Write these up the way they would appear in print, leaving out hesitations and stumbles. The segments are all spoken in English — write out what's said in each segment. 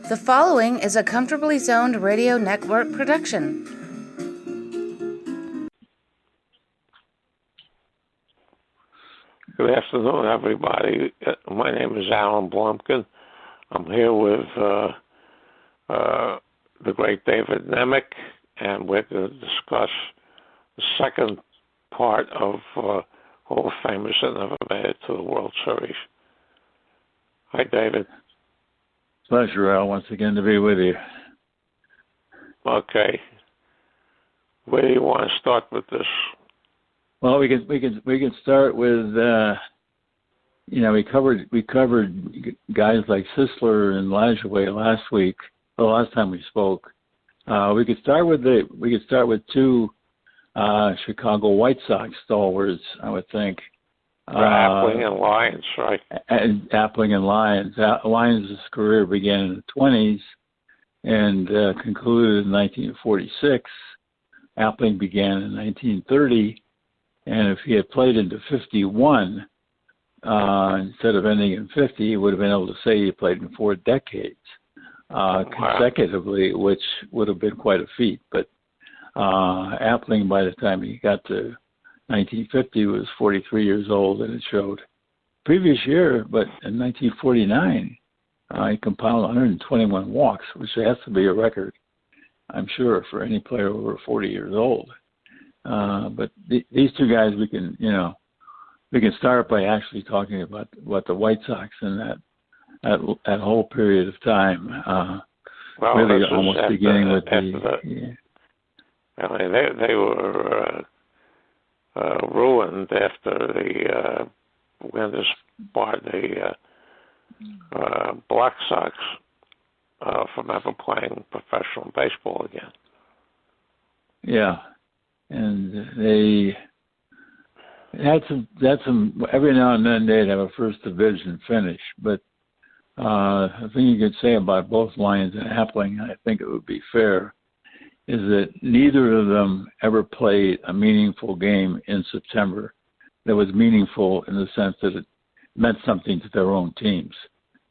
The following is a Comfortably Zoned Radio Network production. Good afternoon, everybody. My name is Alan Blumkin. I'm here with the great David Nemec, and we're going to discuss the second part of Hall of Famers that never made it to the World Series. Hi, David. Pleasure, Al, once again to be with you. Okay. Where do you want to start with this? Well, we can start with we covered guys like Sisler and Lajoie last time we spoke. We could start with two Chicago White Sox stalwarts, I would think. Appling and Lyons, right? Appling and Lyons. Lyons' career began in the 20s and concluded in 1946. Appling began in 1930, and if he had played into 51 instead of ending in 50, he would have been able to say he played in 4 decades consecutively, which would have been quite a feat. But Appling, by the time he got to 1950, was 43 years old, and it showed. Previous year, but in 1949, he compiled 121 walks, which has to be a record, I'm sure, for any player over 40 years old. But these two guys, we can start by actually talking about the White Sox in that whole period of time. Really, almost beginning with they were ruined after the Winners barred the Black Sox from ever playing professional baseball again. Yeah, and they had some. Every now and then they'd have a first division finish, but the thing you could say about both Lyons and Appling, I think it would be fair, is that neither of them ever played a meaningful game in September that was meaningful in the sense that it meant something to their own teams.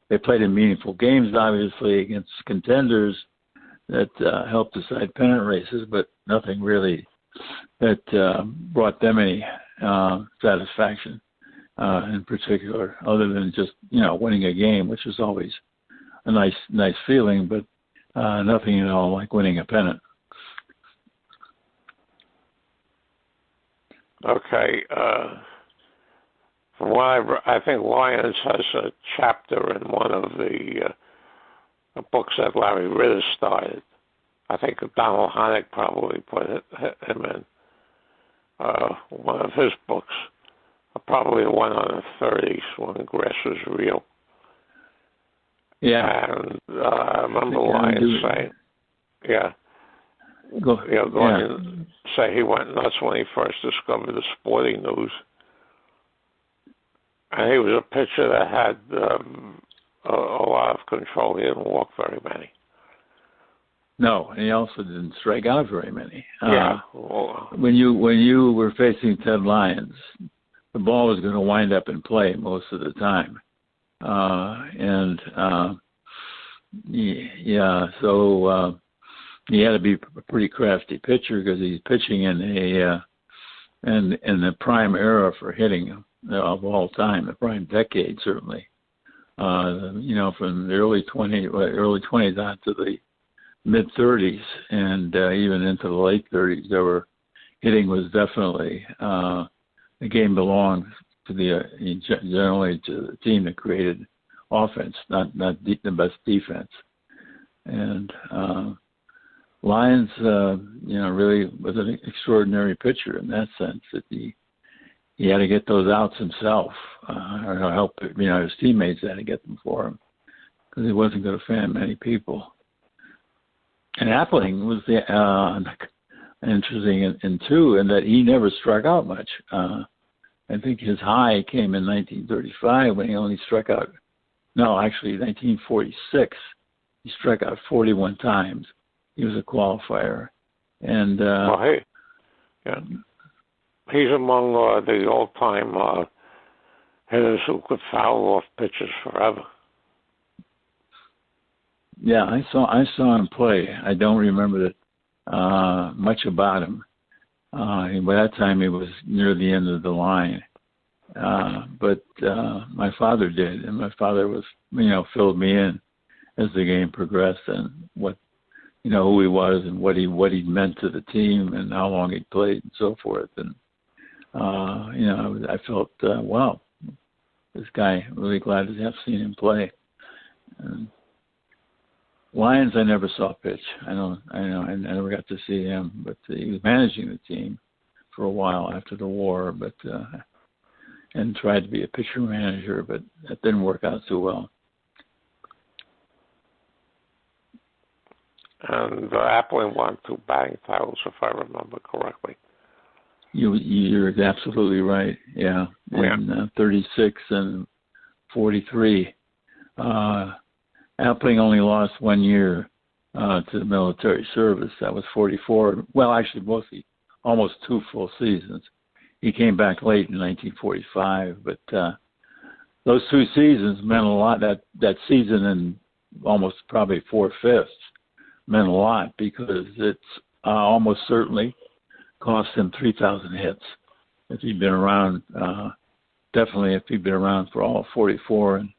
They played in meaningful games, obviously, against contenders that helped decide pennant races, but nothing really that brought them any satisfaction in particular, other than just, winning a game, which is always a nice feeling, but nothing at all like winning a pennant. Okay. From what I think Lyons has a chapter in one of the books that Larry Ritter started. I think Donald Honeck probably put him in one of his books, probably the one on the 30s when grass was real. Yeah. And I remember Lyons saying, going say he went nuts when he first discovered the Sporting News. And he was a pitcher that had a lot of control. He didn't walk very many. No, and he also didn't strike out very many. Well, when you were facing Ted Lyons, the ball was going to wind up in play most of the time. So he had to be a pretty crafty pitcher because he's pitching in the prime era for hitting of all time, the prime decade certainly. From the early 20s on to the mid 30s, and even into the late 30s, hitting was definitely the game belonged to generally to the team that created offense, not the best defense. And Lyons, really was an extraordinary pitcher in that sense, that he had to get those outs himself, or help, his teammates had to get them for him, because he wasn't going to fan many people. And Appling was interesting in that he never struck out much. I think his high came in 1935 when he only struck out. No, actually, 1946, he struck out 41 times. He was a qualifier, and he's among the all-time hitters who could foul off pitches forever. Yeah, I saw him play. I don't remember much about him. By that time, he was near the end of the line. But my father did, and my father was, filled me in as the game progressed, and who he was and what he meant to the team and how long he played and so forth. And I felt wow, this guy, really glad to have seen him play. And Lyons, I never saw pitch. I never got to see him, but he was managing the team for a while after the war, but and tried to be a pitcher manager, but that didn't work out too well. And Appling won 2 batting titles, if I remember correctly. You're absolutely right. Yeah, in 36 and 43. Appling only lost 1 year to the military service. That was 44. Well, actually, mostly almost 2 full seasons. He came back late in 1945, but those 2 seasons meant a lot. That season and almost probably 4/5 meant a lot because it's almost certainly cost him 3,000 hits if he'd been around. Definitely, if he'd been around for all of 44 and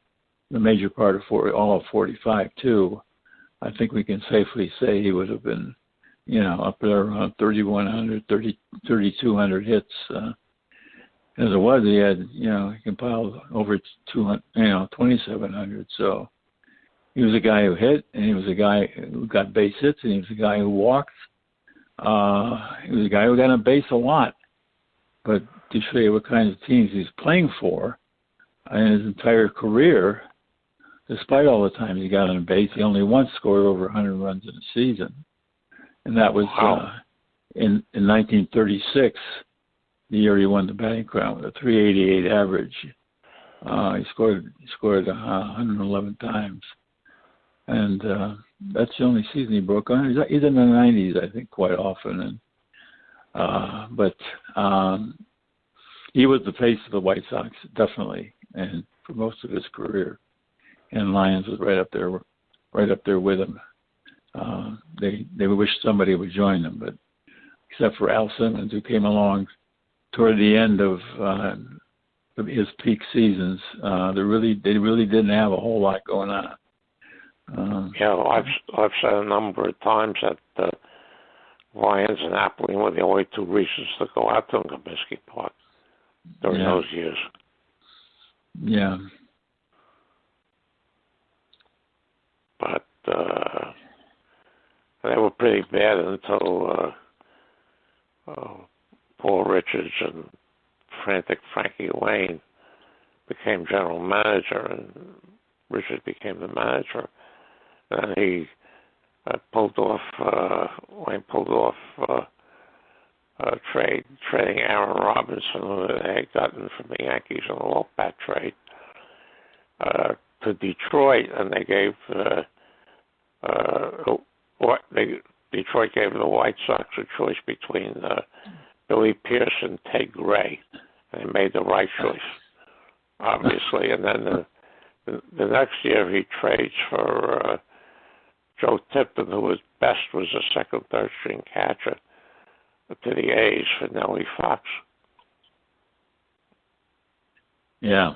the major part of all of 45 too, I think we can safely say he would have been, up there around 3,100, 3,200 hits. As it was, he had, he compiled over 2,700. So he was a guy who hit, and he was a guy who got base hits, and he was a guy who walked. He was a guy who got on base a lot. But to show you what kinds of teams he's playing for in his entire career, despite all the times he got on base, he only once scored over 100 runs in a season. And that was in 1936, the year he won the batting crown with a 388 average. He scored 111 times. And that's the only season he broke on. He's in the 90s, I think, quite often. But he was the face of the White Sox, definitely, and for most of his career. And Lyons was right up there with him. They wished somebody would join them, but except for Al Simmons, who came along toward the end of his peak seasons, they really didn't have a whole lot going on. I've said a number of times that Lyons and Appling were the only 2 reasons to go out to Comiskey Park during those years. Yeah. But they were pretty bad until Paul Richards and frantic Frankie Lane became general manager, and Richards became the manager. And he Lane pulled off trading Aaron Robinson, who they had gotten from the Yankees in a low-bat trade, to Detroit, and they gave Detroit gave the White Sox a choice between Billy Pierce and Ted Gray. They made the right choice, obviously. And then the next year he trades for Joe Tipton, who was a second, third string catcher to the A's for Nellie Fox. Yeah.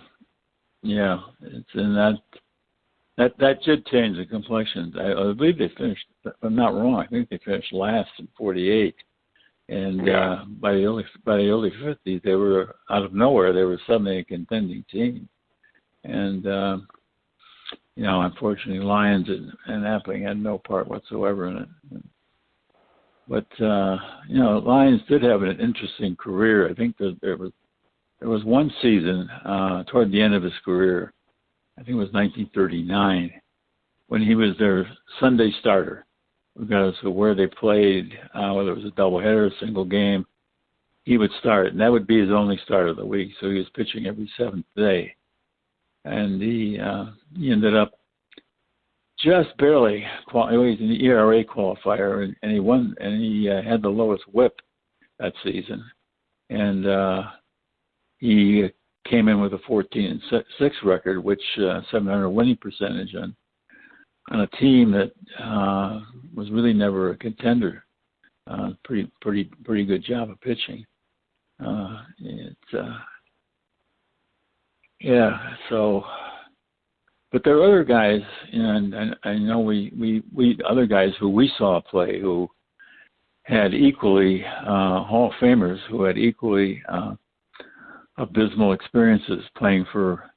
It's in that should change the complexion. I believe they finished. If I'm not wrong, I think they finished last in 48. And by the early 50s, they were out of nowhere. They were suddenly a contending team. And unfortunately, Lyons and Appling had no part whatsoever in it. But Lyons did have an interesting career. I think that there was one season toward the end of his career, I think it was 1939, when he was their Sunday starter. Regardless of where they played, whether it was a doubleheader, a single game, he would start, and that would be his only start of the week. So he was pitching every 7th day, and he ended up just barely. He was an ERA qualifier, and he won, and he had the lowest WHIP that season, and he came in with a 14-6 record, which 700 winning percentage on a team that was really never a contender. Pretty good job of pitching. So, but there are other guys, and I know we other guys who we saw play who had equally Hall of Famers who had equally abysmal experiences playing for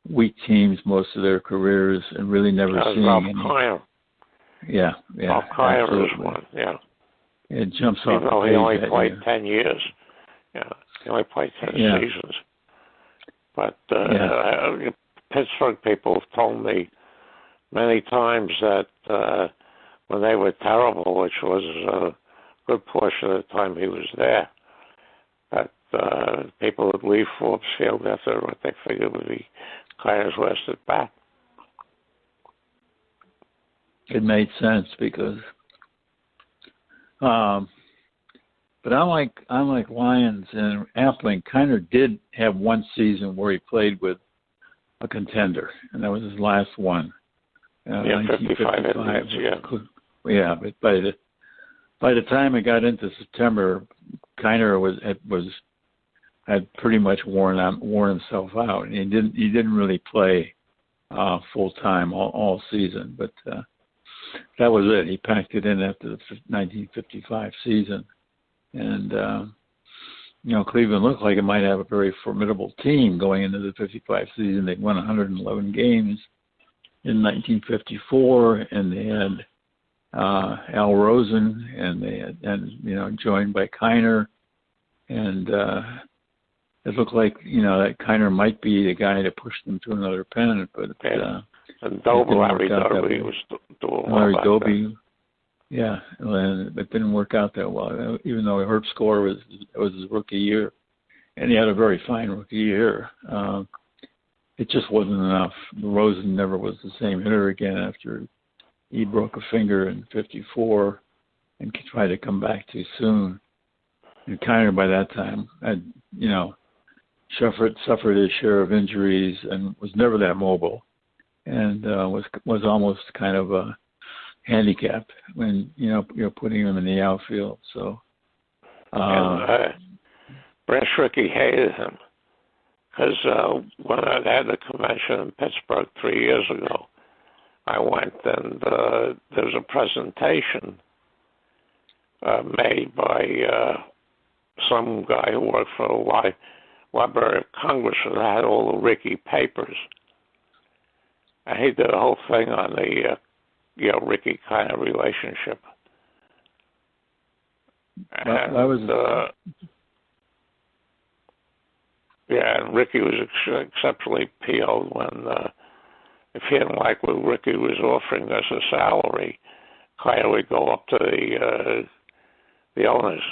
weak teams most of their careers and really never seeing any. Carew. Yeah. Carew is one. Yeah. It jumps off. Even though he only played 10 years. Yeah, he only played 10 seasons. But Pittsburgh people have told me many times that when they were terrible, which was a good portion of the time he was there, that people would leave Forbes Field after what they figured would be Carew's last at bat. It made sense because, but unlike Lyons and Appling, Kiner did have one season where he played with a contender, and that was his last one. 55 innings, yeah. But by the time it got into September, Kiner had pretty much worn himself out, and he didn't really play full time all season. But that was it. He packed it in after the 1955 season, and Cleveland looked like it might have a very formidable team going into the 55 season. They won 111 games in 1954, and they had Al Rosen, and they had joined by Kiner, and it looked like that Kiner might be the guy to push them to another pennant, but and Larry Doby was doing well. Larry Doby, and it didn't work out that well. Even though Herb Score was his rookie year, and he had a very fine rookie year, it just wasn't enough. Rosen never was the same hitter again after he broke a finger in '54 and tried to come back too soon. And Kiner by that time had suffered his share of injuries and was never that mobile, and was almost kind of a handicapped when you're putting him in the outfield. So Branch Rickey hated him because when I had the convention in Pittsburgh 3 years ago, I went and there was a presentation made by some guy who worked for the Library of Congress that had all the Rickey papers. And he did a whole thing on the Rickey kind of relationship. And, and Rickey was exceptionally PO'd when if he didn't like what Rickey was offering as a salary, Kiner would go up to the owners,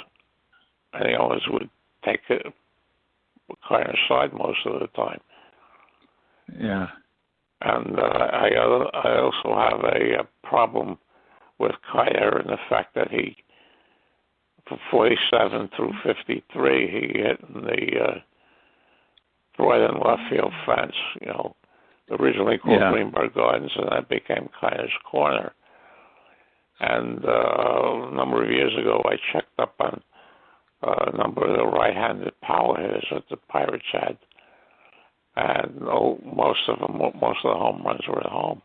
and the owners would take Kiner's side most of the time. Yeah. And I also have a problem with Kiner in the fact that he, from 47 through 53, he hit in the right and left field fence, originally called Greenberg Gardens, and that became Kiner's corner. And a number of years ago, I checked up on a number of the right-handed power hitters that the Pirates had, and most of the home runs were at home.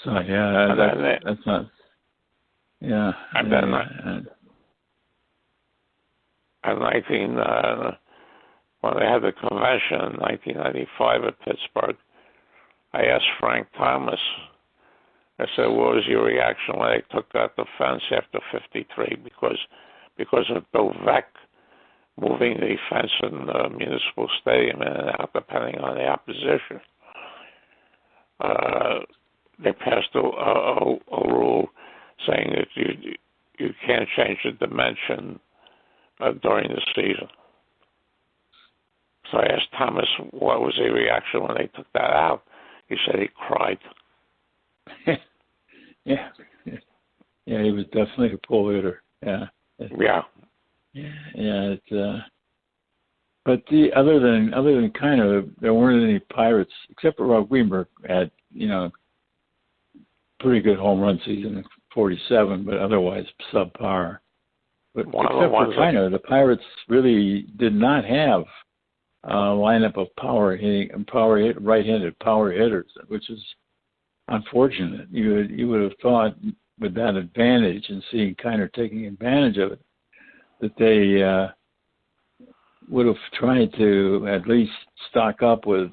So that's not. Yeah. And then when they had the convention in 1995 at Pittsburgh, I asked Frank Thomas. I said, "What was your reaction when they took out the fence after '53 because of Bill Veeck moving the fence in the Municipal Stadium in and out depending on the opposition?" They passed a rule saying that you can't change the dimension during the season. So I asked Thomas what was his reaction when they took that out. He said he cried. Yeah, he was definitely a pull hitter. Yeah. But other than kind of, there weren't any Pirates except for Rob Greenberg had pretty good home run season, 47, but otherwise subpar. But One except for Kiner, the Pirates really did not have a lineup of right-handed power hitters, which is unfortunate. You would have thought with that advantage and seeing Kiner taking advantage of it, that they would have tried to at least stock up with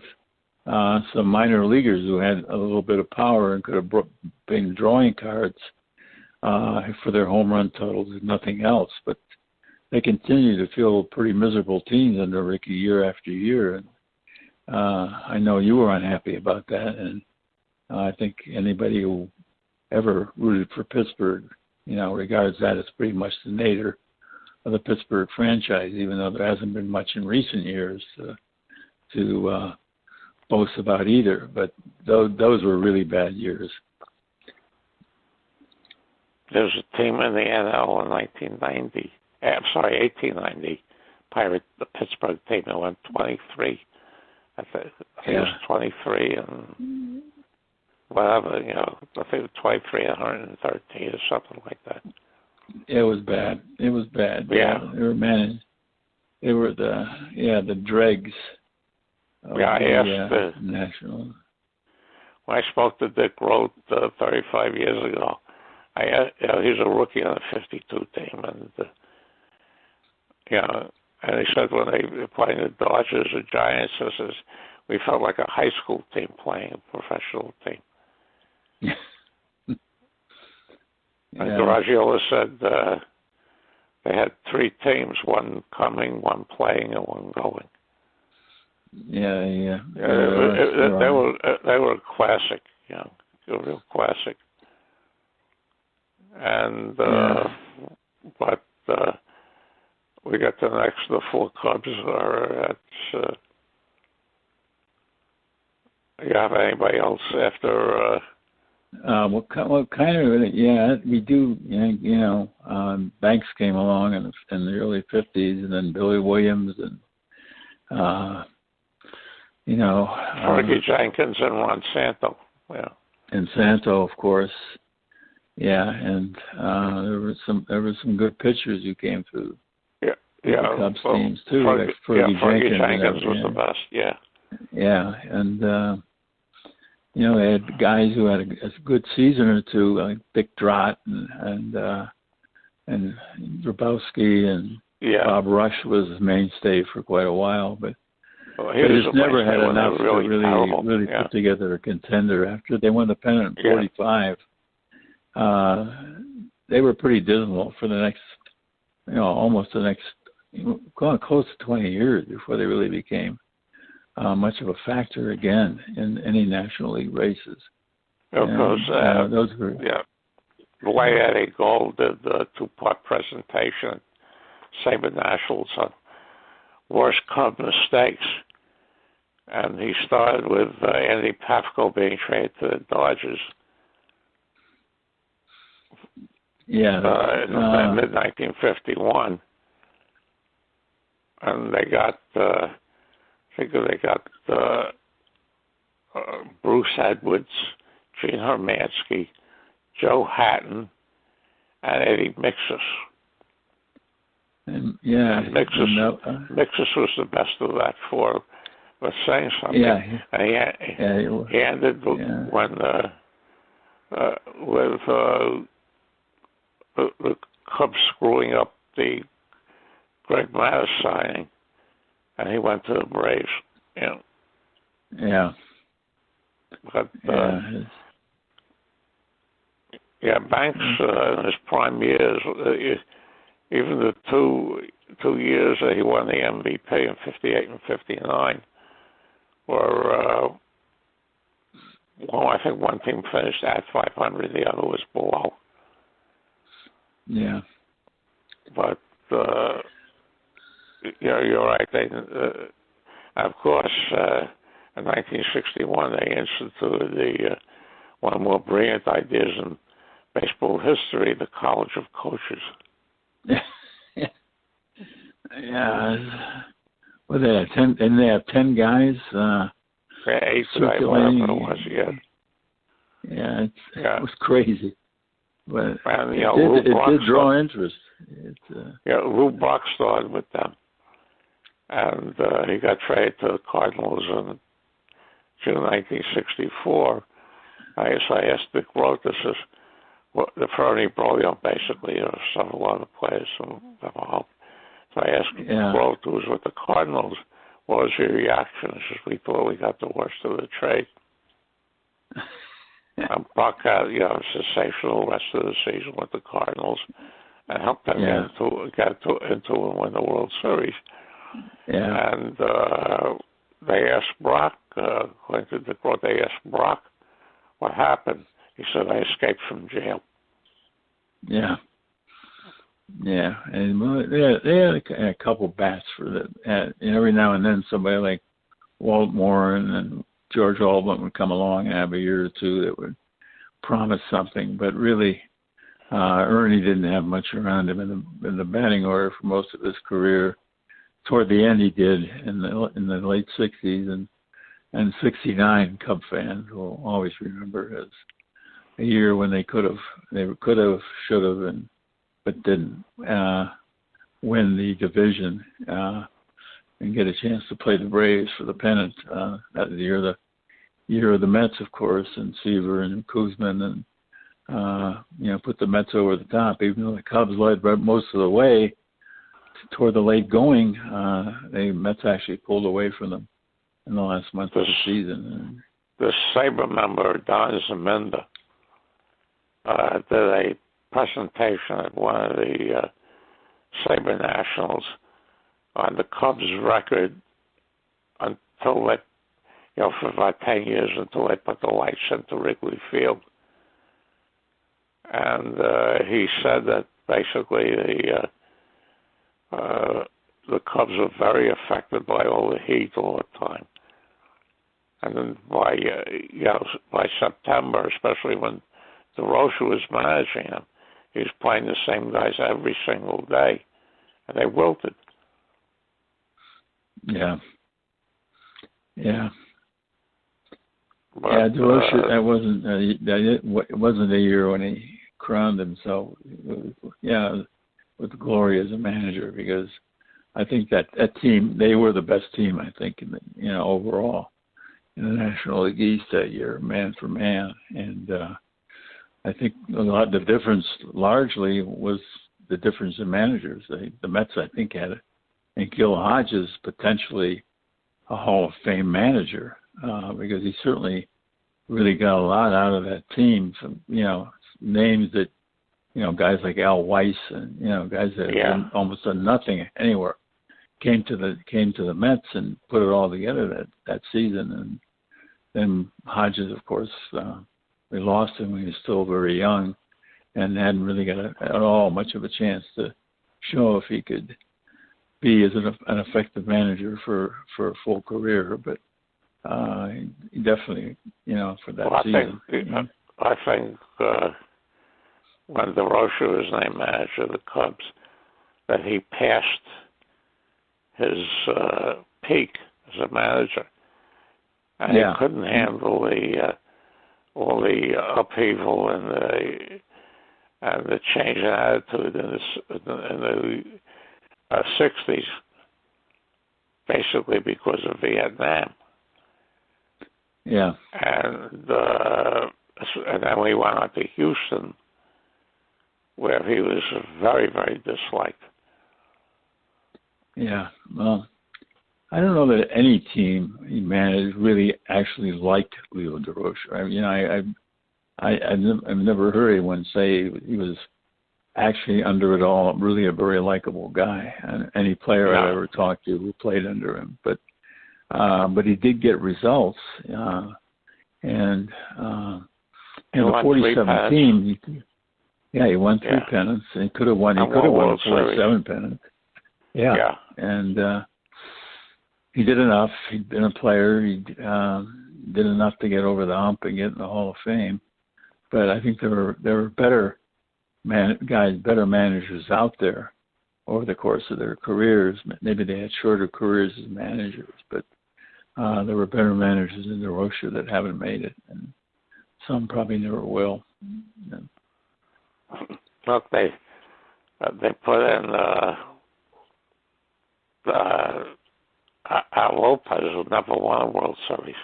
some minor leaguers who had a little bit of power and could have been drawing cards for their home run totals and nothing else. But they continue to feel pretty miserable teams under Ricky year after year. And I know you were unhappy about that, and I think anybody who ever rooted for Pittsburgh, regards that as pretty much the nadir of the Pittsburgh franchise, even though there hasn't been much in recent years to boast about either. But those were really bad years. There's a team in the NL in 1890, the Pittsburgh team that went 23. I think it was 23 and whatever, I think it was 23 and 113 or something like that. It was bad. Yeah. They were managed. They were the dregs of I asked national. When I spoke to Dick Roth 35 years ago, he's a rookie on the 52 team, and and he said when they were playing the Dodgers or Giants, he says, we felt like a high school team playing a professional team. And Garagiola said they had three teams, one coming, one playing, and one going. Yeah. They were classic, a real classic. And but we got the four Cubs are at. You have anybody else after? Well, kind of, we do. Banks came along in the early '50s, and then Billy Williams, and Fergie Jenkins and Ron Santo. Yeah. And Santo, of course. Yeah, and there were some good pitchers who came through. Yeah. The Cubs teams too. Fergie Jenkins was the best. Yeah. Yeah, and they had guys who had a good season or two, like Dick Drott and Grabowski, and Bob Rush was his mainstay for quite a while, but they just never had enough to really put together a contender. After they won the pennant in '45, they were pretty dismal for the next, almost the next, going close to 20 years before they really became much of a factor again in any National League races. Of course, those were the way Eddie Gold did the two-part presentation, Sabre Nationals on worst Cub mistakes, and he started with Andy Pafko being traded to the Dodgers. Yeah, in mid-1951, and they got. I think they got Bruce Edwards, Gene Hermansky, Joe Hatton, and Eddie Mixus. And Mixus was the best of that four. Was saying something. Yeah. And he ended when with the Cubs screwing up the Greg Maddux signing. And he went to the Braves. Yeah. But Banks in his prime years, even the two years that he won the MVP in '58 and '59, were I think one team finished at 500, the other was below. Yeah. But. You're right. They, of course, in 1961, they instituted one of the more brilliant ideas in baseball history, the College of Coaches. Yeah. Well, they had 10, and they have 10 guys. 8 today, whatever it was. Yeah. Yeah, it was crazy. But and, it did draw interest. Lou Brock started with them. And he got traded to the Cardinals in June 1964. I asked Dick Roth, this is the Fernie Broglio, basically, a lot of players from home. So I asked Roth, who was with the Cardinals, what was your reaction? He says, we thought we got the worst of the trade. And Buck had, a sensational rest of the season with the Cardinals and helped them get into and win the World Series. Yeah. And they asked Brock, according to Dick Roth, they asked Brock what happened. He said, I escaped from jail. Yeah. Yeah. And they had a couple bats for that. And every now and then somebody like Walt Warren and George Alban would come along and have a year or two that would promise something. But really, Ernie didn't have much around him in the batting order for most of his career. Toward the end, he did in the late '60s, and '69 Cub fans will always remember as a year when they could have, should have, but didn't win the division and get a chance to play the Braves for the pennant. That was the year of the Mets, of course, and Seaver and Kuzman, and put the Mets over the top. Even though the Cubs led most of the way toward the late going, the Mets actually pulled away from them in the last month of the season. The Sabre member, Don Zemenda, did a presentation at one of the Sabre Nationals on the Cubs' record until they, for about 10 years until they put the lights into Wrigley Field. And he said that basically the Cubs were very affected by all the heat all the time. And then by September, especially when DeRocher was managing them, he was playing the same guys every single day, and they wilted. Yeah. But, DeRocher, it wasn't a year when he crowned himself. With glory as a manager, because I think that team, they were the best team, I think, overall in the National League East that year, man for man. And I think the difference largely was the difference in managers. The Mets, I think, had and Gil Hodges potentially a Hall of Fame manager because he certainly really got a lot out of that team. Some, names that, guys like Al Weiss and, guys that had almost done nothing anywhere came to the Mets and put it all together that season. And then Hodges, of course, we lost him when he was still very young and hadn't really got at all much of a chance to show if he could be as an effective manager for a full career. But he definitely, for that season. I think when DeRocher was named manager of the Cubs, that he passed his peak as a manager, and he couldn't handle all the upheaval and the change in attitude in the '60s, basically because of Vietnam. Yeah, and then we went on to Houston, where he was very, very disliked. Yeah, well, I don't know that any team he managed really actually liked Leo DeRocher. I mean, I've never heard anyone say he was actually under it all really a very likable guy. And any player I've ever talked to who played under him, but he did get results. And the 47 team, he won 3 pennants, and he could have won. He could have won 47 pennants. Yeah. And he did enough. He'd been a player. He did enough to get over the hump and get in the Hall of Fame. But I think there were better managers out there over the course of their careers. Maybe they had shorter careers as managers, but there were better managers in DeRocher that haven't made it. And some probably never will. Look, they put in Lopez, who never won a World Series.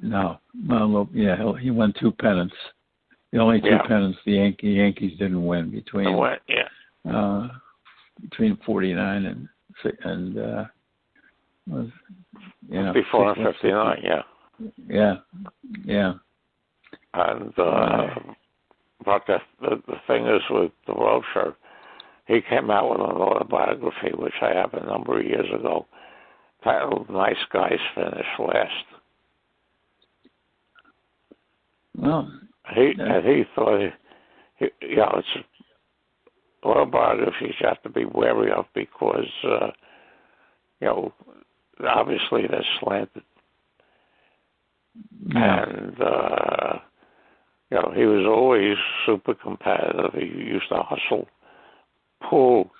No, well, yeah, he won 2 pennants. The only 2 pennants the Yankees didn't win between 49 and was, before 59, yeah. And but the thing is with the Rocher, he came out with an autobiography, which I have a number of years ago, titled "Nice Guys Finish Last." Well, he thought, it's autobiographies you have to be wary of because, obviously they're slanted. Yeah. And, he was always super competitive. He used to hustle pool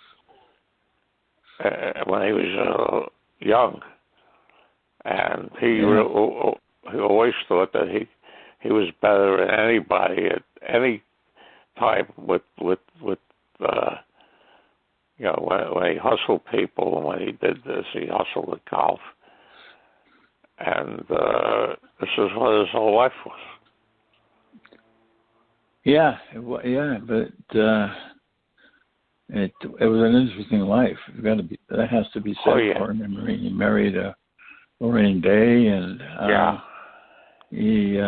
when he was young. And he always thought that he was better than anybody at any time with when he hustled people, and when he did this, he hustled at golf. And this is what his whole life was. Yeah, but it was an interesting life. That has to be said for him. He married Lorraine Day, and he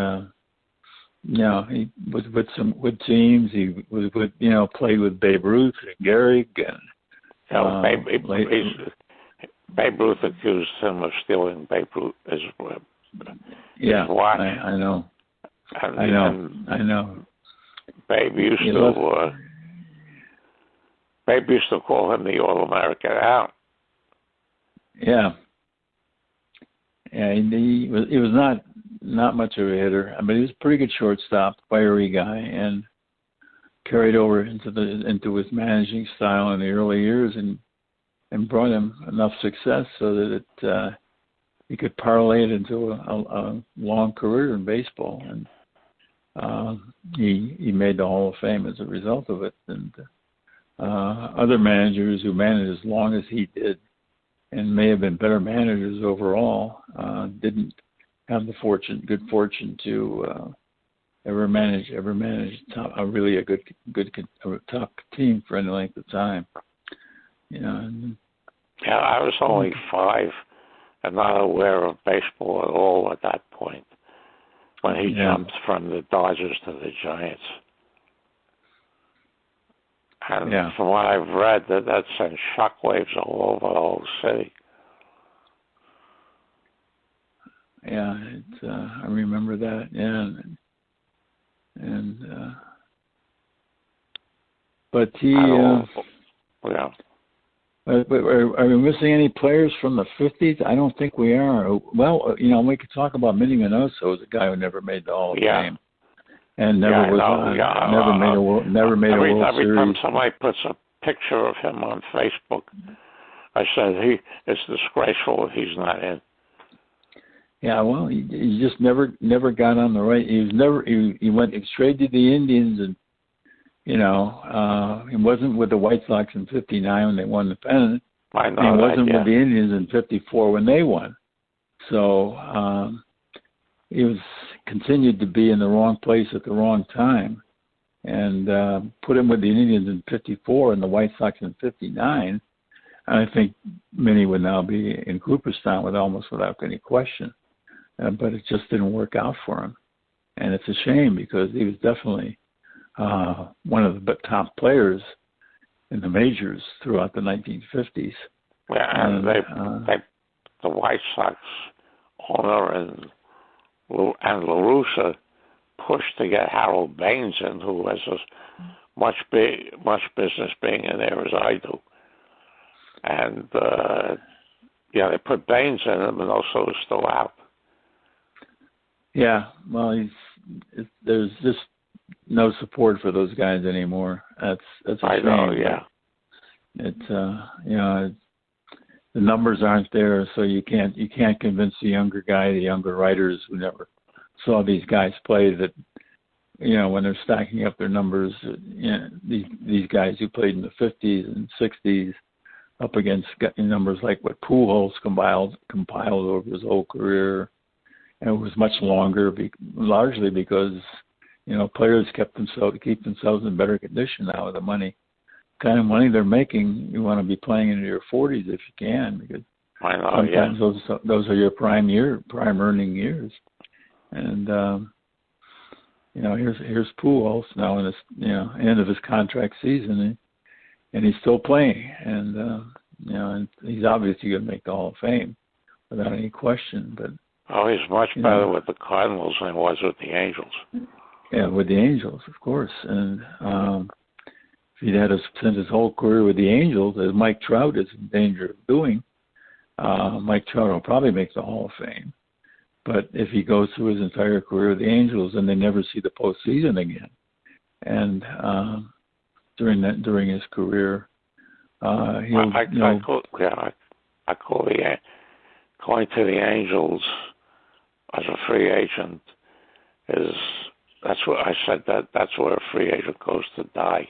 was with some good teams. He was with played with Babe Ruth and Gehrig, and Babe Ruth accused him of stealing Babe Ruth his watch. I know. I know. Babe used to call him the All-American out. Yeah. Yeah, he was not much of a hitter. I mean, he was a pretty good shortstop, fiery guy, and carried over into his managing style in the early years, and brought him enough success so that he could parlay it into a long career in baseball, and he made the Hall of Fame as a result of it. And other managers who managed as long as he did, and may have been better managers overall, didn't have the good fortune to ever manage a top team for any length of time. I was only 5 and not aware of baseball at all at that point when he jumped from the Dodgers to the Giants. And from what I've read, that sent shockwaves all over the whole city. Yeah, I remember that. But he. Are we missing any players from the 50s? I don't think we are. Well, we could talk about Minnie Minoso, as a guy who never made the Hall of Fame, and never made a World Series. Every time somebody puts a picture of him on Facebook, I said it's disgraceful that he's not in. Yeah, well, he just never got on the right. He went straight to the Indians, and he wasn't with the White Sox in '59 when they won the pennant. I know. And he wasn't with the Indians in '54 when they won. So he was continued to be in the wrong place at the wrong time, and put him with the Indians in '54 and the White Sox in '59. I think Minnie would now be in Cooperstown without any question. But it just didn't work out for him, and it's a shame because he was definitely one of the top players in the majors throughout the 1950s. Yeah, and the White Sox owner and La Russa pushed to get Harold Baines in, who has as much business being in there as I do. And they put Baines in him, and also is still out. Yeah, well, there's just no support for those guys anymore. That's a shame. I know, yeah. It's the numbers aren't there, so you can't convince the younger writers who never saw these guys play that when they're stacking up their numbers, these guys who played in the 50s and 60s up against numbers like what Pujols compiled over his whole career, and it was much longer, largely because players keep themselves in better condition now with the money. Kind of money they're making, you want to be playing into your 40s if you can, because sometimes those are your prime earning years. And here's Pujols now in this end of his contract season, and he's still playing, and and he's obviously going to make the Hall of Fame without any question. But he's much better with the Cardinals than he was with the Angels. Yeah, with the Angels, of course, and if he'd had spent his whole career with the Angels, as Mike Trout is in danger of doing, Mike Trout will probably make the Hall of Fame. But if he goes through his entire career with the Angels, then they never see the postseason again. And during his career, going to the Angels as a free agent that's what I said. That's where a free agent goes to die.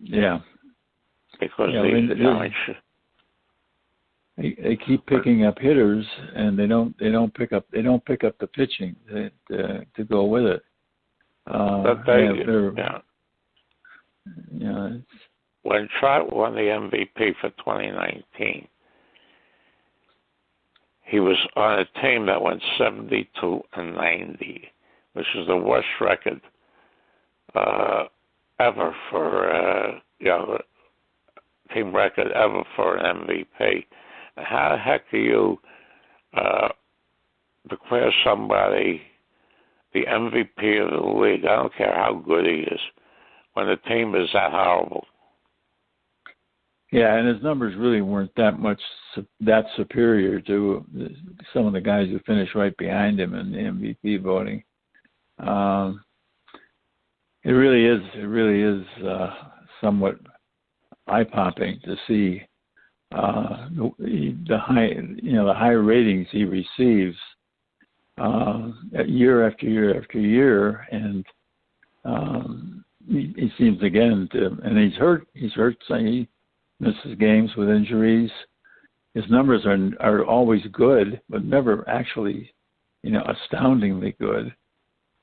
Yeah, because they keep picking up hitters, and they don't pick up the pitching to go with it. When Trout won the MVP for 2019, he was on a team that went 72-90, which is the worst record ever for team record ever for an MVP. How the heck do you declare somebody the MVP of the league? I don't care how good he is, when the team is that horrible. Yeah, and his numbers really weren't that superior to some of the guys who finished right behind him in the MVP voting. It really is somewhat eye-popping to see the high ratings he receives year after year after year, and he seems again and he's hurt. So he misses games with injuries. His numbers are always good, but never actually, astoundingly good.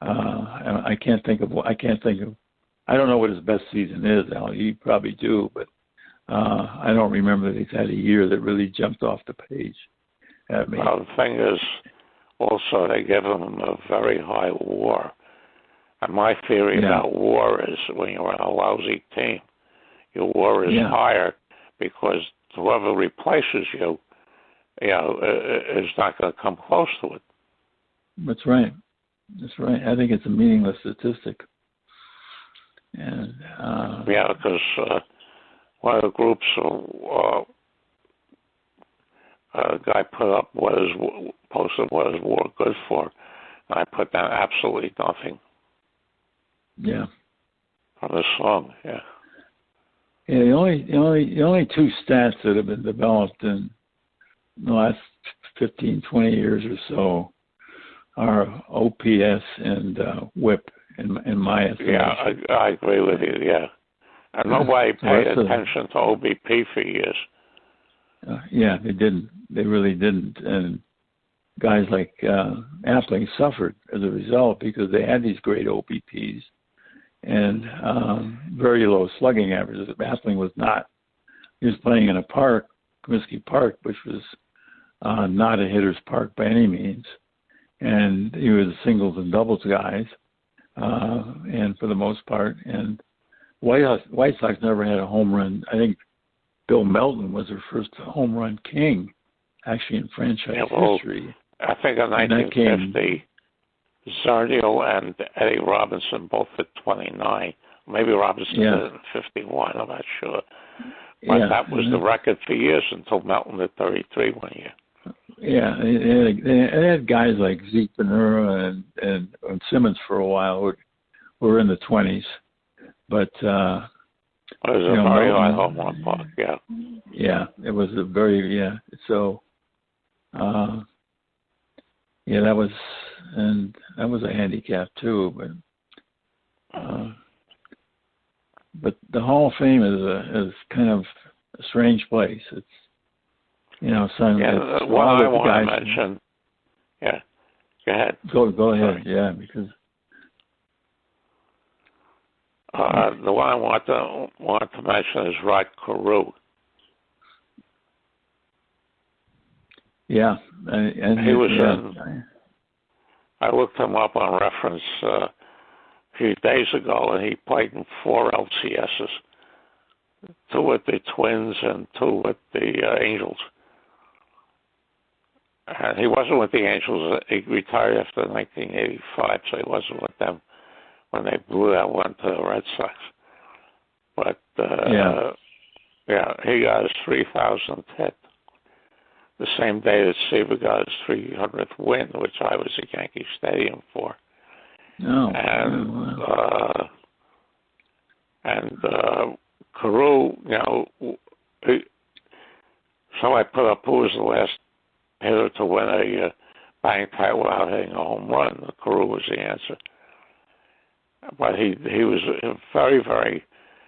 And I don't know what his best season is, Al. You probably do, but I don't remember that he's had a year that really jumped off the page at me. Well, the thing is, also, they give him a very high WAR. And my theory about WAR is when you're on a lousy team, your WAR is higher because whoever replaces you, is not going to come close to it. That's right. I think it's a meaningless statistic. And because one of the groups, a guy posted what is war good for, and I put down absolutely nothing. Yeah. From the song, yeah. Yeah, the only two stats that have been developed in the last 15, 20 years or so are OPS and WHIP, in my estimation. Yeah, I agree with you, yeah. And nobody paid attention to OBP for years. Yeah, they didn't. They really didn't. And guys like Appling suffered as a result because they had these great OBPs and very low slugging averages. Appling was not. He was playing in a park, Comiskey Park, which was not a hitter's park by any means. And he was singles and doubles guys, and for the most part. And White Sox never had a home run. I think Bill Melton was their first home run king, actually in franchise history. I think in 1950, Zardiel and Eddie Robinson both at 29. Maybe Robinson did it in 51. I'm not sure. But that was the record for years until Melton at 33 one year. Yeah, they had guys like Zeke Ventura and Simmons for a while who were in the 20s. But it was a very high home run park, yeah. Yeah, it was a very, so, that was a handicap too. But But the Hall of Fame is kind of a strange place. It's some what I want to mention. Yeah, go ahead. Go ahead. Sorry. Yeah, because the one I want to mention is Rod Carew. Yeah, and he was I looked him up on reference a few days ago, and he played in 4 LCSs, 2 with the Twins and 2 with the Angels. And he wasn't with the Angels. He retired after 1985, so he wasn't with them when they blew that one to the Red Sox. But he got his 3,000th hit the same day that Seaver got his 300th win, which I was at Yankee Stadium for. Oh, and Carew, somebody put up who was the last hitter to win a batting title without hitting a home run. Carew was the answer. But he was very, very.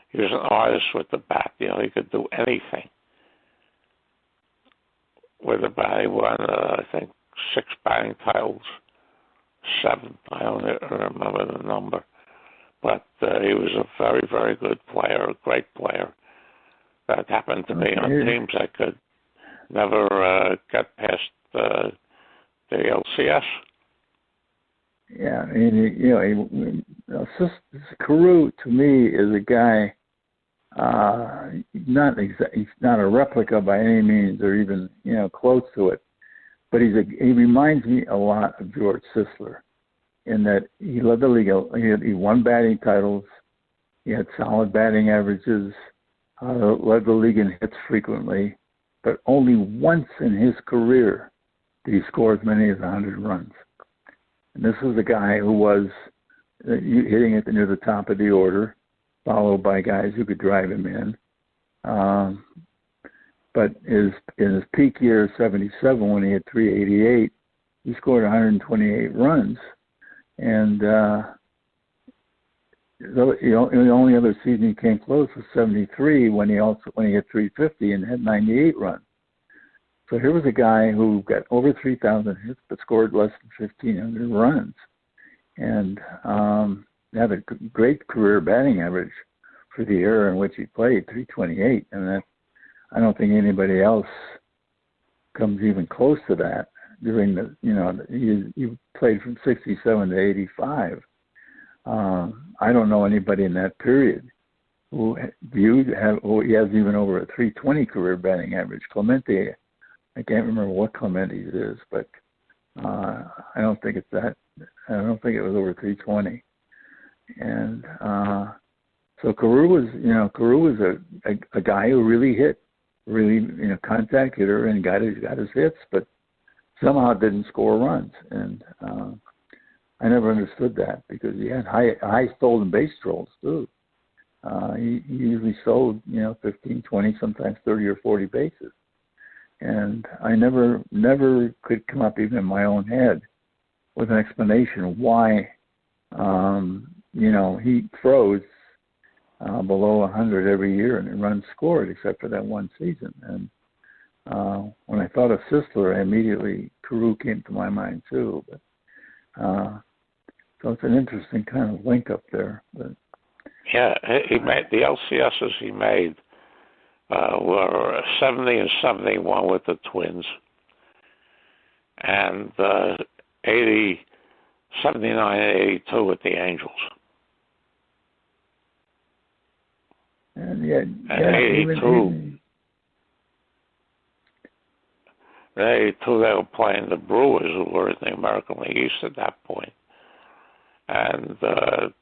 He was an artist with the bat. He could do anything with the bat. He won, I think, 6 batting titles, 7. I don't remember the number. But he was a very, very good player, a great player that happened to be on teams that could never get past the LCS. Yeah, Carew to me is a guy. He's not a replica by any means, or even close to it. But he reminds me a lot of George Sisler, in that he led the league. He won batting titles. He had solid batting averages. Led the league in hits frequently, but only once in his career did he score as many as 100 runs. And this was a guy who was hitting it near the top of the order, followed by guys who could drive him in. But in his peak year, 77, when he had 388, he scored 128 runs. And the only other season he came close was 73, when he had 350 and had 98 runs. So here was a guy who got over 3,000 hits but scored less than 1,500 runs, and had a great career batting average for the era in which he played, 328. And that, I don't think anybody else comes even close to that during the, he played from 67 to 85. I don't know anybody in that period who he has even over a 320 career batting average. Clemente, I can't remember what Clemente's is, but I don't think it's that. I don't think it was over 320. And so Carew was a guy who really hit, really contact hitter, and got his hits, but somehow didn't score runs. And I never understood that, because he had high stolen base strolls too. He usually stole 15, 20, sometimes 30 or 40 bases. And I never could come up even in my own head with an explanation why, he froze below 100 every year and runs scored, except for that one season. And when I thought of Sisler, immediately Carew came to my mind too. But so it's an interesting kind of link up there. But yeah, he made the LCSs he made. Were 70 and 71 with the Twins, and 79 and 82 with the Angels. And 82. In 82, they were playing the Brewers, who were in the American League East at that point. And the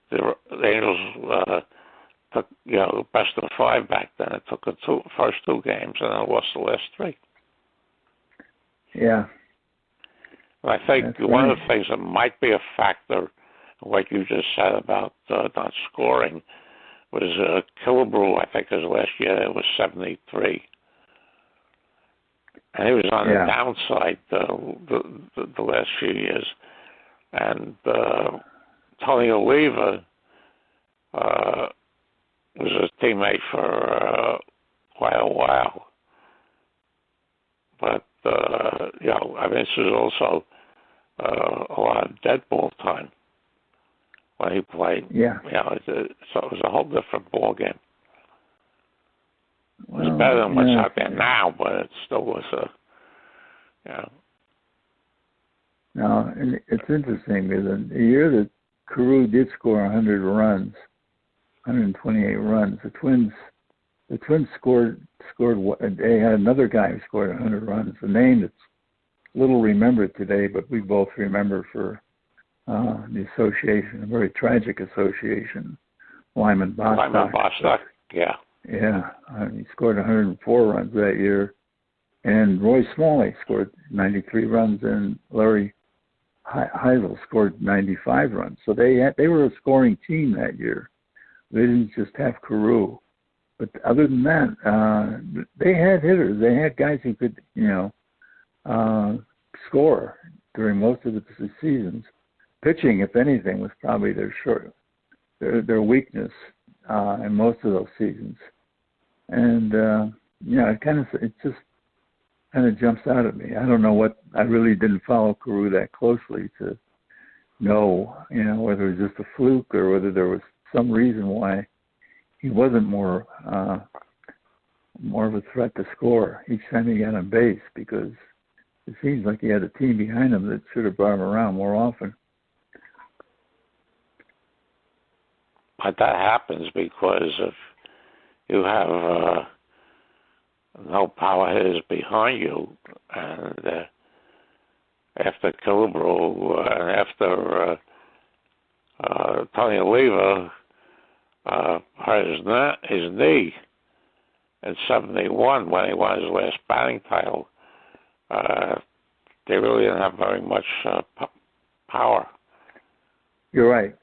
Angels took, the best of 5 back then. It took the first 2 games, and then lost the last 3. Yeah. And I think one of the things that might be a factor, like you just said about not scoring, was Killebrew. I think his last year it was 73, and he was on the downside the last few years. And Tony Oliva was a teammate for quite a while. But, I mean, this was also a lot of dead ball time when he played. Yeah. So it was a whole different ball game. It was Well, better than what's out there now, but it still was Now, and it's interesting because the year that Carew did score 100 runs, 128 runs, the Twins scored. They had another guy who scored 100 runs. The name that's little remembered today, but we both remember for the association, a very tragic association. Lyman Bostock. Yeah. Yeah, he scored 104 runs that year, and Roy Smalley scored 93 runs, and Larry Heisel scored 95 runs. So they were a scoring team that year. They didn't just have Carew, but other than that, they had hitters. They had guys who could, score during most of the seasons. Pitching, if anything, was probably their weakness in most of those seasons. And it just kind of jumps out at me. I don't know I really didn't follow Carew that closely to know, whether it was just a fluke or whether there was some reason why he wasn't more of a threat to score each time he got on base, because it seems like he had a team behind him that should have brought him around more often. But that happens because if you have no power hitters behind you, and after Calibro and after Tony Oliva hurt his knee in '71 when he won his last batting title, they really didn't have very much power. You're right.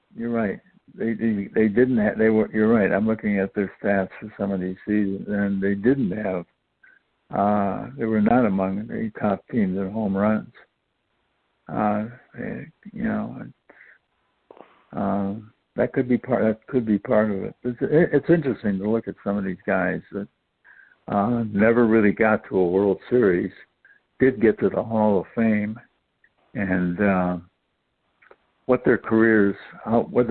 They didn't have. You're right. I'm looking at their stats for some of these seasons, and they didn't have. They were not among the top teams in home runs. That could be part. That could be part of it. It's interesting to look at some of these guys that never really got to a World Series, did get to the Hall of Fame, and whether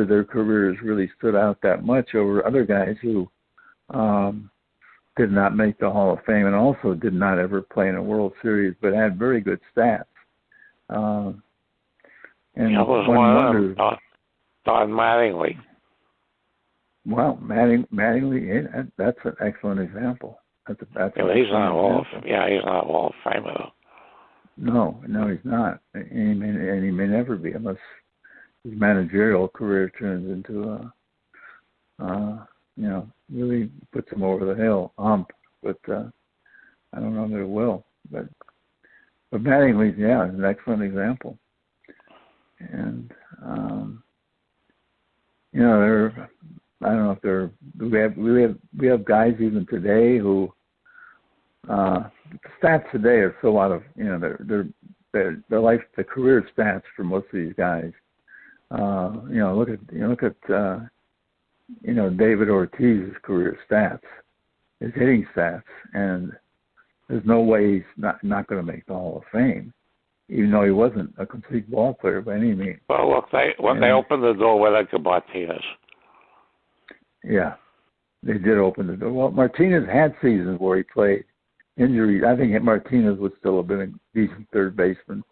their careers really stood out that much over other guys who did not make the Hall of Fame and also did not ever play in a World Series, but had very good stats. And was one of them, Don Mattingly. Well, Mattingly, that's an excellent example. He's not Hall of Famer though. No, he's not, and he may never be unless his managerial career turns into really puts him over the hump. But I don't know that it will. But Mattingly's, is an excellent example. And I don't know if they're. We have guys even today who the stats today are so out of they're like the career stats for most of these guys. Look at David Ortiz's career stats, his hitting stats, and there's no way he's not going to make the Hall of Fame, even though he wasn't a complete ball player by any means. Well, look, they opened the door with Edgar Martinez. Yeah, they did open the door. Well, Martinez had seasons where he played injuries. I think Martinez would still have been a decent third baseman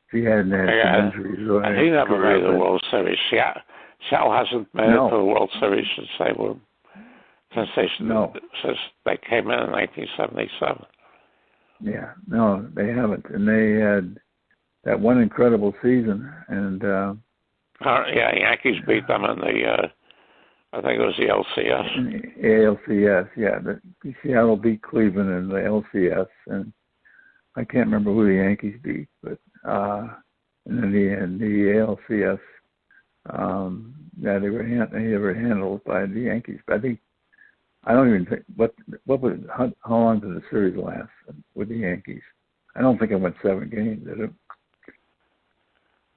if he hadn't had some injuries. And he never made the World Series. Seattle hasn't made it to the World Series since they came in 1977. Yeah, no, they haven't, and they had that one incredible season, and Yankees beat them in the I think it was the LCS. ALCS, yeah. Seattle beat Cleveland in the LCS, and I can't remember who the Yankees beat, but and then the ALCS, they were handled by the Yankees. But I don't even think how long did the series last with the Yankees? I don't think it went 7 games, did it?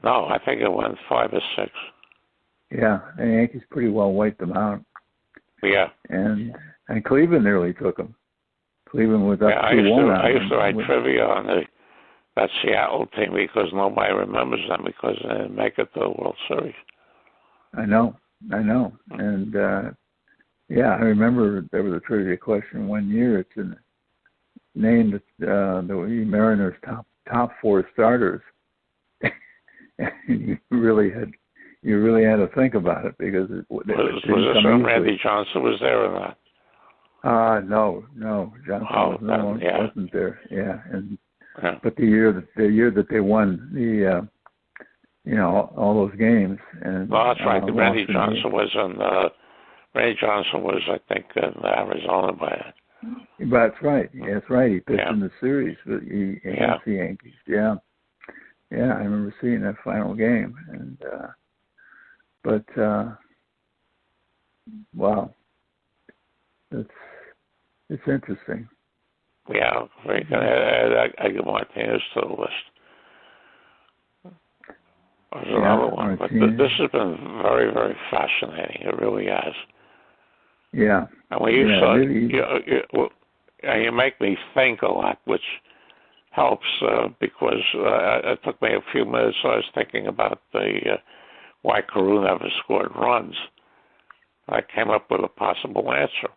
No, I think it went 5 or 6. Yeah, the Yankees pretty well wiped them out. Yeah. And Cleveland nearly took them. Cleveland was up 2-1. I used to write trivia on that Seattle team because nobody remembers them because they didn't make it to the World Series. I know. And, yeah, I remember there was a trivia question one year. It's named the Mariners' top 4 starters. And you really had to think about it because was this when Randy Johnson was there or not? No, Johnson wasn't there. Yeah, and but the year that they won the all those games, and that's right. Randy Johnson was I think in Arizona by that. That's right. That's right. He pitched in the series against the Yankees. Yeah, I remember seeing that final game, and wow, it's interesting. Yeah, I get Martinez to the list. There's another one, but this has been very, very fascinating. It really has. Yeah. And when you make me think a lot, which helps because it took me a few minutes. So I was thinking about why Carew never scored runs. I came up with a possible answer.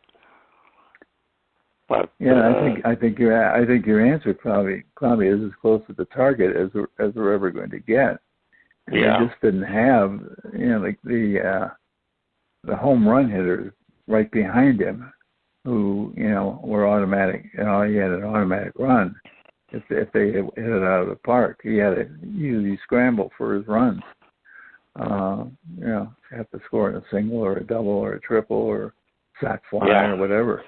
But I think your answer probably is as close to the target as we're ever going to get. And they just didn't have the home run hitters right behind him who were automatic. He had an automatic run if they hit it out of the park. He had to usually scramble for his runs. Have to score in a single or a double or a triple or sac fly or whatever.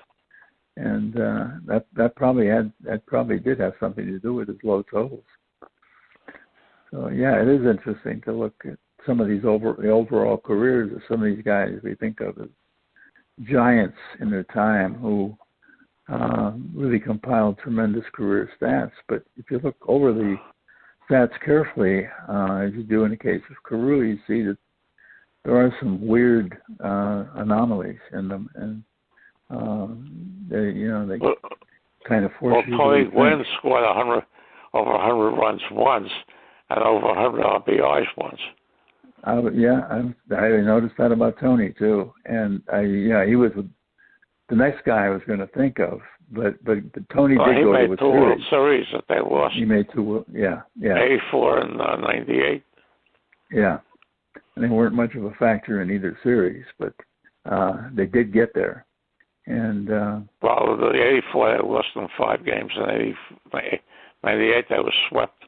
And that probably did have something to do with his low totals. So it is interesting to look at some of these the overall careers of some of these guys we think of as giants in their time who really compiled tremendous career stats. But if you look over the stats carefully, as you do in the case of Carew, you see that there are some weird anomalies in them, and they kind of force you to Tony think. Gwynn scored over 100 runs once and over 100 RBIs once. I noticed that about Tony too, and he was the next guy I was going to think of, but Tony did go to a series. He made 2 World Series that they lost. He made 2, 84 and 98. Yeah, and they weren't much of a factor in either series, but they did get there. And the 84 they lost in 5 games, and 98 they was swept.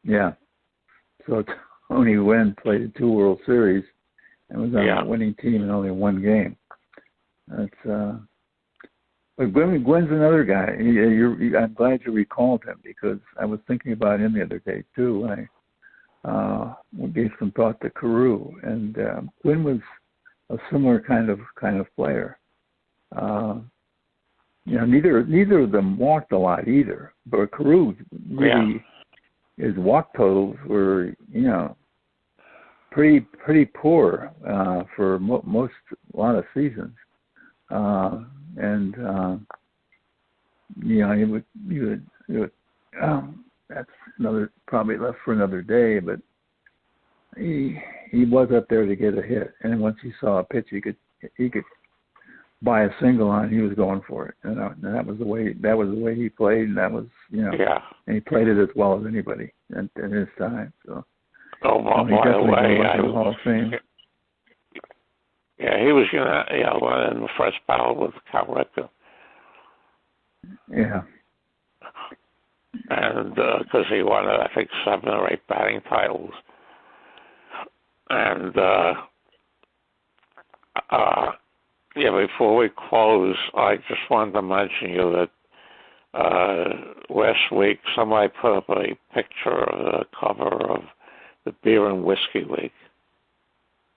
Yeah, so Tony Gwynn played 2 World Series and was on a winning team in only 1 game. That's but Gwynn's another guy. I'm glad you recalled him because I was thinking about him the other day too. I gave some thought to Carew, and Gwynn was a similar kind of player. Neither of them walked a lot either, but Carew really his walk totals were pretty poor for a lot of seasons. He would that's another probably left for another day, but he was up there to get a hit, and once he saw a pitch he could buy a single on, he was going for it, and that was the way he played, and that was and he played it as well as anybody in his time. So by the way, Hall of Fame. Yeah, he was in the first battle with Carew. Yeah. And because he won, I think, 7 or 8 batting titles. And before we close, I just wanted to mention you that last week somebody put up a picture of the cover of the Beer and Whiskey League.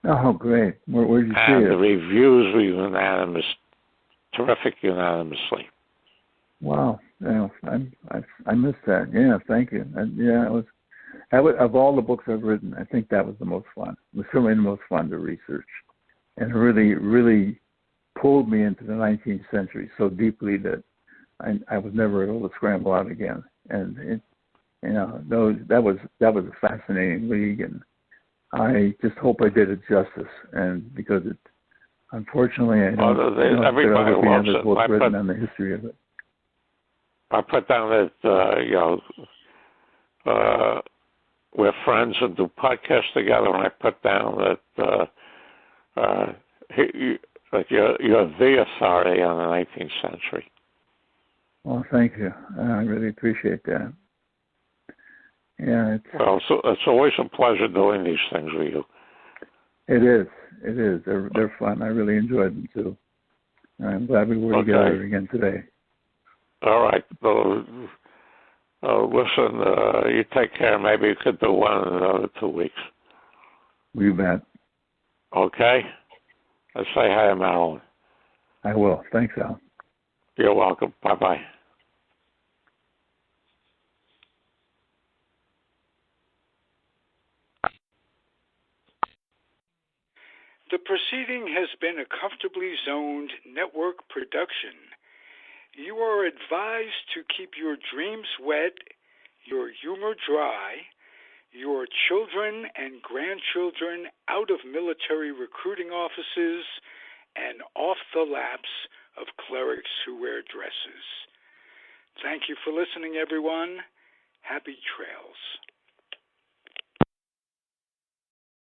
Oh, great! Where did you see it? And the reviews were unanimous, terrific unanimously. Wow! I missed that. Yeah, thank you. It of all the books I've written, I think that was the most fun. It was certainly the most fun to research, and it really pulled me into the 19th century so deeply that I was never able to scramble out again. And that was a fascinating read, and I just hope I did it justice. And because it, unfortunately, I don't everybody there loves other it. books written on the history of it. I put down that we're friends and do podcasts together, and I put down that you're the authority on the 19th century. Well, thank you. I really appreciate that. Yeah, it's always a pleasure doing these things with you. It is. They're fun. I really enjoyed them too. I'm glad we were together again today. All right. Listen, you take care. Maybe you could do one in another 2 weeks. You bet. Okay? Let's say hi to Marilyn. I will. Thanks, Al. You're welcome. Bye-bye. The proceeding has been a Comfortably Zoned network production. You are advised to keep your dreams wet, your humor dry, your children and grandchildren out of military recruiting offices and off the laps of clerics who wear dresses. Thank you for listening, everyone. Happy trails.